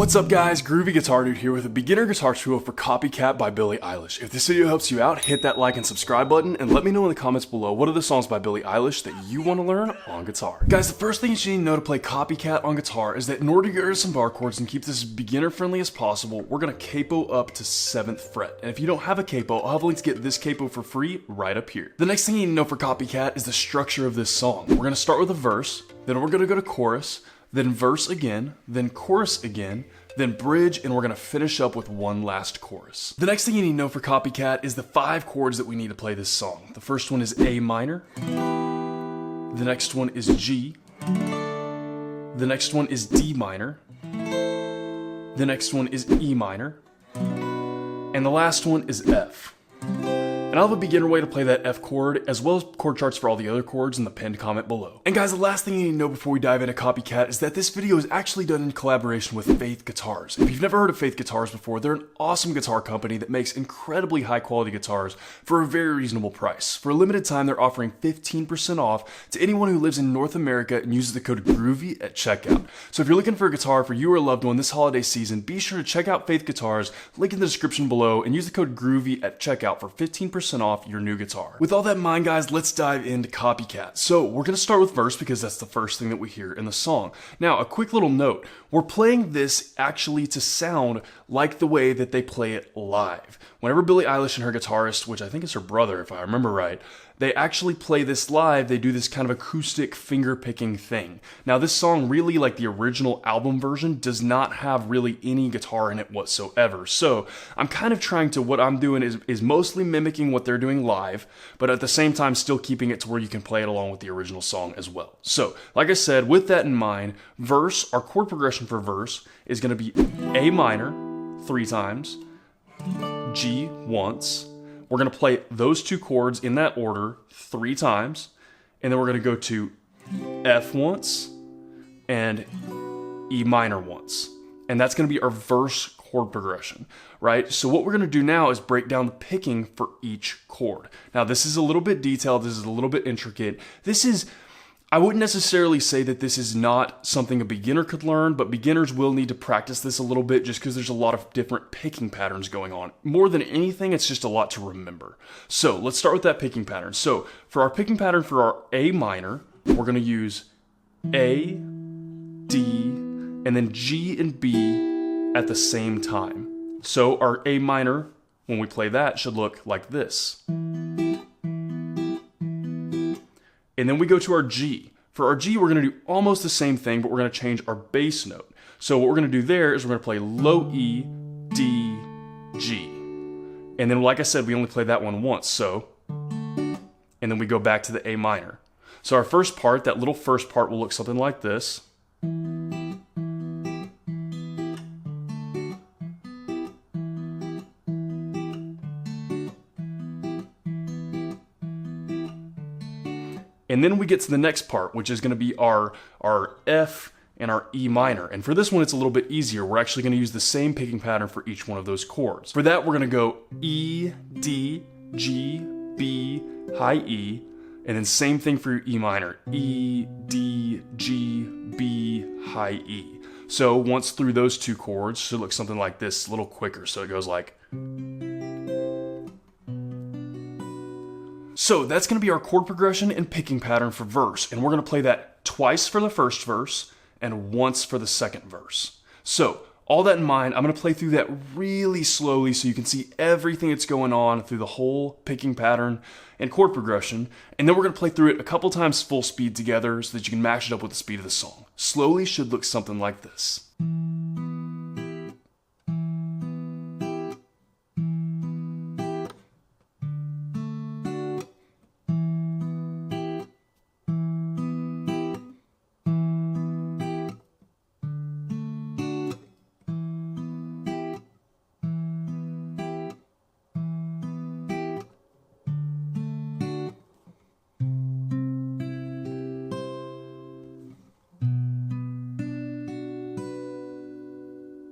What's up guys, Groovy Guitar Dude here with a beginner guitar tutorial for Copycat by Billie Eilish. If this video helps you out, hit that like and subscribe button and let me know in the comments below what are the songs by Billie Eilish that you want to learn on guitar. Guys, the first thing you need to know to play Copycat on guitar is that in order to get rid of some bar chords and keep this as beginner friendly as possible, we're going to capo up to 7th fret. And if you don't have a capo, I'll have a link to get this capo for free right up here. The next thing you need to know for Copycat is the structure of this song. We're going to start with a verse, then we're going to go to chorus, then verse again, then chorus again, then bridge, and we're going to finish up with one last chorus. The next thing you need to know for Copycat is the 5 chords that we need to play this song. The first one is A minor, the next one is G, the next one is D minor, the next one is E minor, and the last one is F. And I'll have a beginner way to play that F chord, as well as chord charts for all the other chords in the pinned comment below. And guys, the last thing you need to know before we dive into Copycat is that this video is actually done in collaboration with Faith Guitars. If you've never heard of Faith Guitars before, they're an awesome guitar company that makes incredibly high quality guitars for a very reasonable price. For a limited time, they're offering 15% off to anyone who lives in North America and uses the code GROOVY at checkout. So if you're looking for a guitar for you or a loved one this holiday season, be sure to check out Faith Guitars, link in the description below, and use the code GROOVY at checkout for 15% off your new guitar. With all that in mind, guys, let's dive into Copycat. So we're going to start with verse because that's the first thing that we hear in the song. Now, a quick little note. We're playing this actually to sound like the way that they play it live. Whenever Billie Eilish and her guitarist, which I think is her brother if I remember right, they actually play this live, they do this kind of acoustic finger-picking thing. Now this song really, like the original album version, does not have really any guitar in it whatsoever. So I'm kind of trying to, what I'm doing is mostly mimicking what they're doing live, but at the same time still keeping it to where you can play it along with the original song as well. So, like I said, with that in mind, verse, our chord progression for verse is going to be A minor 3 times, G once. We're going to play those 2 chords in that order 3 times, and then we're going to go to F once and E minor once. And that's going to be our verse chord progression, right? So what we're going to do now is break down the picking for each chord. Now this is a little bit detailed, this is a little bit intricate. I wouldn't necessarily say that this is not something a beginner could learn, but beginners will need to practice this a little bit just because there's a lot of different picking patterns going on. More than anything, it's just a lot to remember. So let's start with that picking pattern. So for our picking pattern for our A minor, we're going to use A, D, and then G and B at the same time. So our A minor, when we play that, should look like this. And then we go to our G. For our G, we're going to do almost the same thing, but we're going to change our bass note. So what we're going to do there is we're going to play low E, D, G. And then, like I said, we only play that one once, so. And then we go back to the A minor. So our first part, that little first part, will look something like this. And then we get to the next part, which is going to be our F and our E minor. And for this one, it's a little bit easier. We're actually going to use the same picking pattern for each one of those chords. For that, we're going to go E, D, G, B, high E, and then same thing for your E minor. E, D, G, B, high E. So once through those 2 chords, it should look something like this, a little quicker. So it goes like... So that's going to be our chord progression and picking pattern for verse, and we're going to play that twice for the first verse and once for the second verse. So all that in mind, I'm going to play through that really slowly so you can see everything that's going on through the whole picking pattern and chord progression, and then we're going to play through it a couple times full speed together so that you can match it up with the speed of the song. Slowly should look something like this.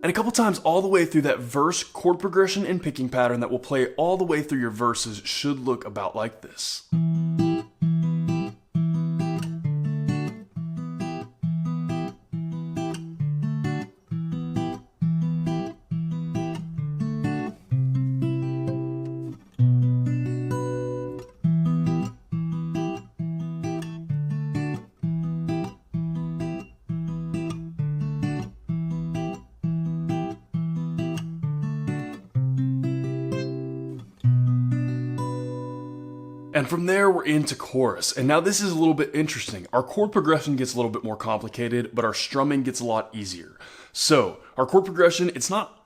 And a couple times all the way through that verse chord progression and picking pattern that will play all the way through your verses should look about like this. And from there, we're into chorus. And now this is a little bit interesting. Our chord progression gets a little bit more complicated, but our strumming gets a lot easier. So our chord progression, it's not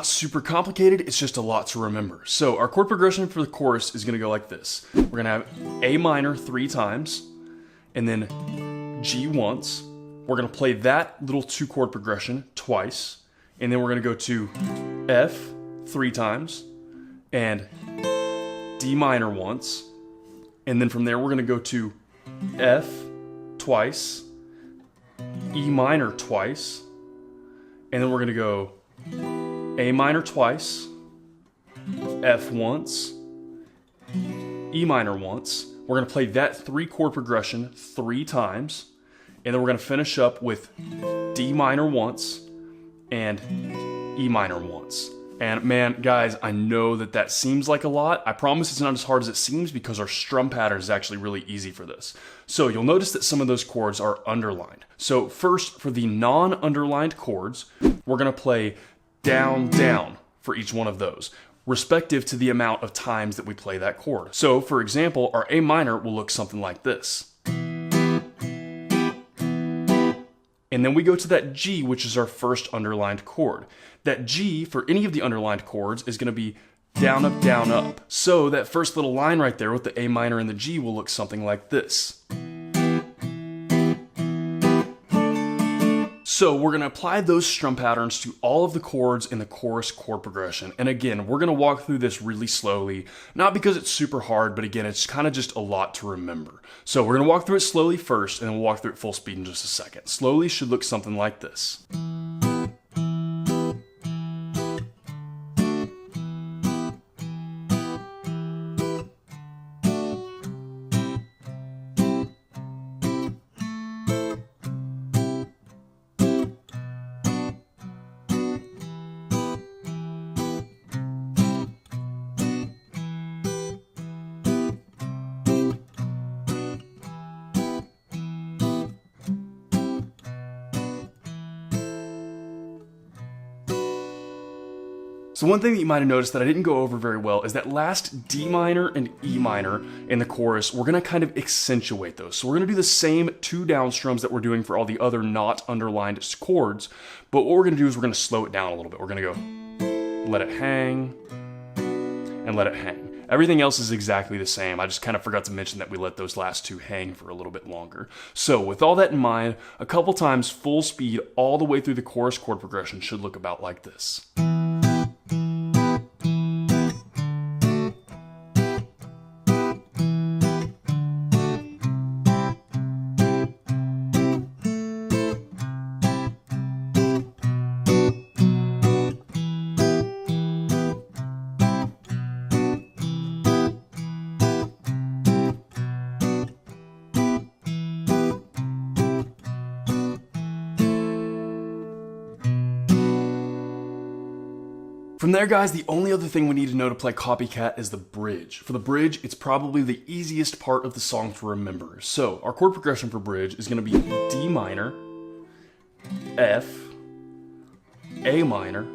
super complicated, it's just a lot to remember. So our chord progression for the chorus is gonna go like this. We're gonna have A minor 3 times, and then G once. We're gonna play that little 2-chord progression twice, and then we're gonna go to F 3 times, and D minor once, and then from there we're gonna go to F twice, E minor twice, and then we're gonna go A minor twice, F once, E minor once. We're gonna play that 3-chord progression 3 times, and then we're gonna finish up with D minor once and E minor once. And man, guys, I know that seems like a lot. I promise it's not as hard as it seems because our strum pattern is actually really easy for this. So you'll notice that some of those chords are underlined. So first, for the non-underlined chords, we're gonna play down, down for each one of those, respective to the amount of times that we play that chord. So for example, our A minor will look something like this. And then we go to that G, which is our first underlined chord. That G, for any of the underlined chords, is going to be down, up, down, up. So that first little line right there with the A minor and the G will look something like this. So we're going to apply those strum patterns to all of the chords in the chorus chord progression. And again, we're going to walk through this really slowly, not because it's super hard, but again, it's kind of just a lot to remember. So we're going to walk through it slowly first, and then we'll walk through it full speed in just a second. Slowly should look something like this. So one thing that you might have noticed that I didn't go over very well is that last D minor and E minor in the chorus, we're gonna kind of accentuate those. So we're gonna do the same 2 down strums that we're doing for all the other not underlined chords, but what we're gonna do is we're gonna slow it down a little bit. We're gonna go, let it hang, and let it hang. Everything else is exactly the same. I just kind of forgot to mention that we let those last 2 hang for a little bit longer. So with all that in mind, a couple times full speed all the way through the chorus chord progression should look about like this. From there, guys, the only other thing we need to know to play Copycat is the bridge. For the bridge, it's probably the easiest part of the song to remember. So our chord progression for bridge is going to be D minor, F, A minor,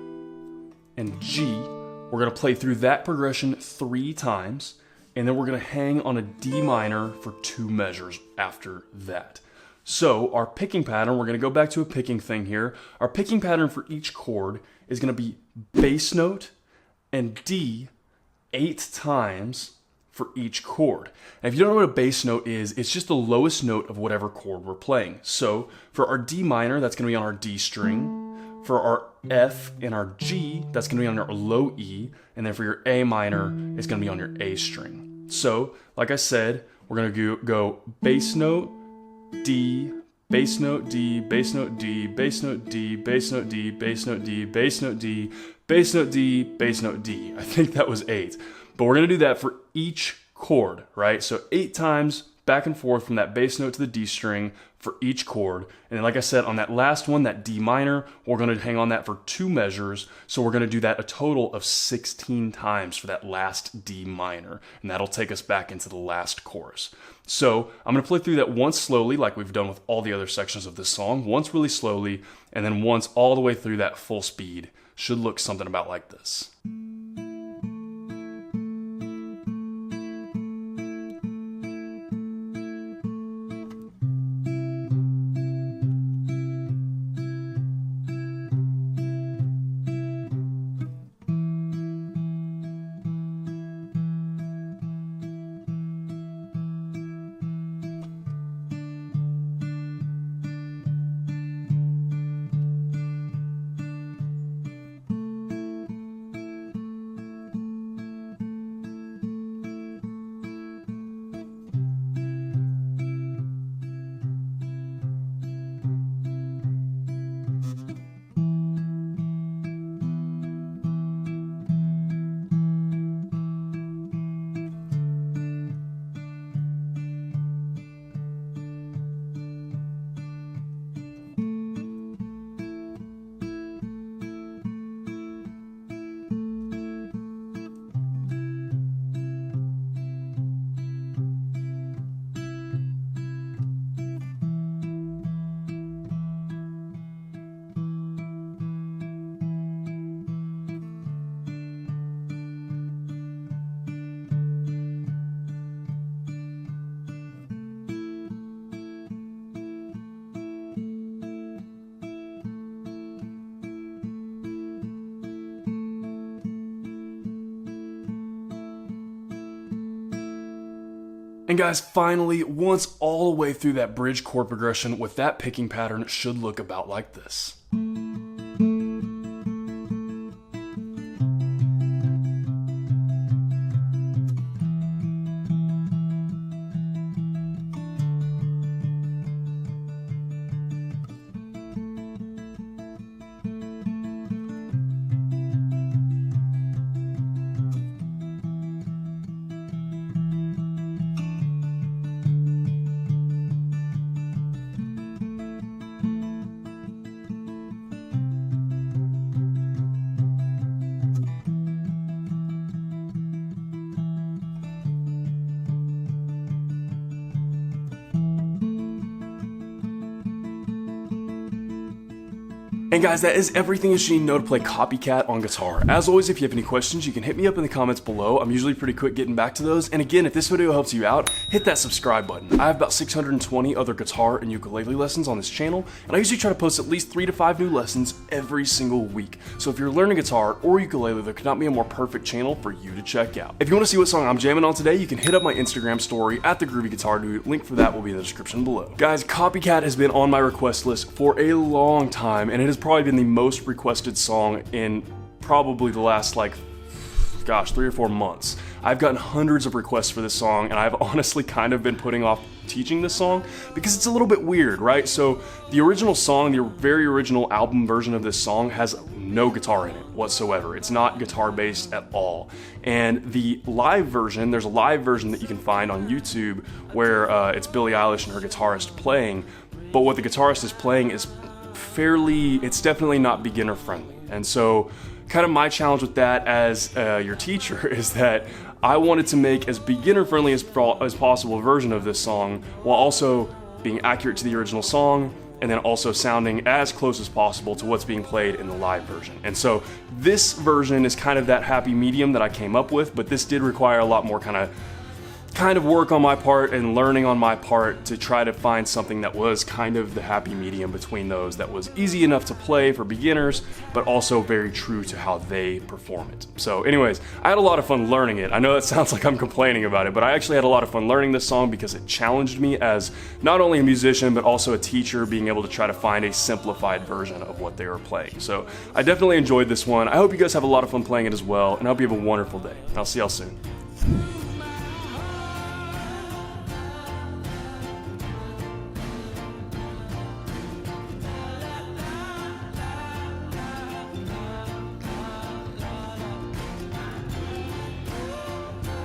and G. We're going to play through that progression 3 times, and then we're going to hang on a D minor for 2 measures after that. So our picking pattern, we're going to go back to a picking thing here. Our picking pattern for each chord is going to be bass note and D 8 times for each chord. And if you don't know what a bass note is, it's just the lowest note of whatever chord we're playing. So for our D minor, that's going to be on our D string. For our F and our G, that's going to be on our low E. And then for your A minor, it's going to be on your A string. So, like I said, we're going to go bass note, D, bass note D, bass note D, bass note D, bass note D, bass note D, bass note D, bass note D, bass note D. I think that was 8. But we're going to do that for each chord, right? So 8 times back and forth from that bass note to the D string for each chord. And then like I said, on that last one, that D minor, we're going to hang on that for 2 measures. So we're going to do that a total of 16 times for that last D minor. And that'll take us back into the last chorus. So I'm going to play through that once slowly, like we've done with all the other sections of this song, once really slowly, and then once all the way through that full speed. Should look something about like this. And guys, finally, once all the way through that bridge chord progression with that picking pattern, it should look about like this. And guys, that is everything that you need to know to play Copycat on guitar. As always, if you have any questions, you can hit me up in the comments below. I'm usually pretty quick getting back to those. And again, if this video helps you out, hit that subscribe button. I have about 620 other guitar and ukulele lessons on this channel, and I usually try to post at least 3 to 5 new lessons every single week. So if you're learning guitar or ukulele, there could not be a more perfect channel for you to check out. If you want to see what song I'm jamming on today, you can hit up my Instagram story at the Groovy Guitar Dude. Link for that will be in the description below. Guys, Copycat has been on my request list for a long time, and it has probably been the most requested song in probably the last 3 or 4 months. I've gotten hundreds of requests for this song, and I've honestly kind of been putting off teaching this song because it's a little bit weird, right? So the original song, the very original album version of this song has no guitar in it whatsoever. It's not guitar based at all. And the live version, there's a live version that you can find on YouTube where it's Billie Eilish and her guitarist playing, but what the guitarist is playing is it's definitely not beginner friendly. And so kind of my challenge with that as your teacher is that I wanted to make as beginner friendly as possible a version of this song while also being accurate to the original song and then also sounding as close as possible to what's being played in the live version. And so this version is kind of that happy medium that I came up with, but this did require a lot more kind of work on my part and learning on my part to try to find something that was kind of the happy medium between those, that was easy enough to play for beginners, but also very true to how they perform it. So anyways, I had a lot of fun learning it. I know that sounds like I'm complaining about it, but I actually had a lot of fun learning this song because it challenged me as not only a musician, but also a teacher, being able to try to find a simplified version of what they were playing. So I definitely enjoyed this one. I hope you guys have a lot of fun playing it as well, and I hope you have a wonderful day. I'll see y'all soon.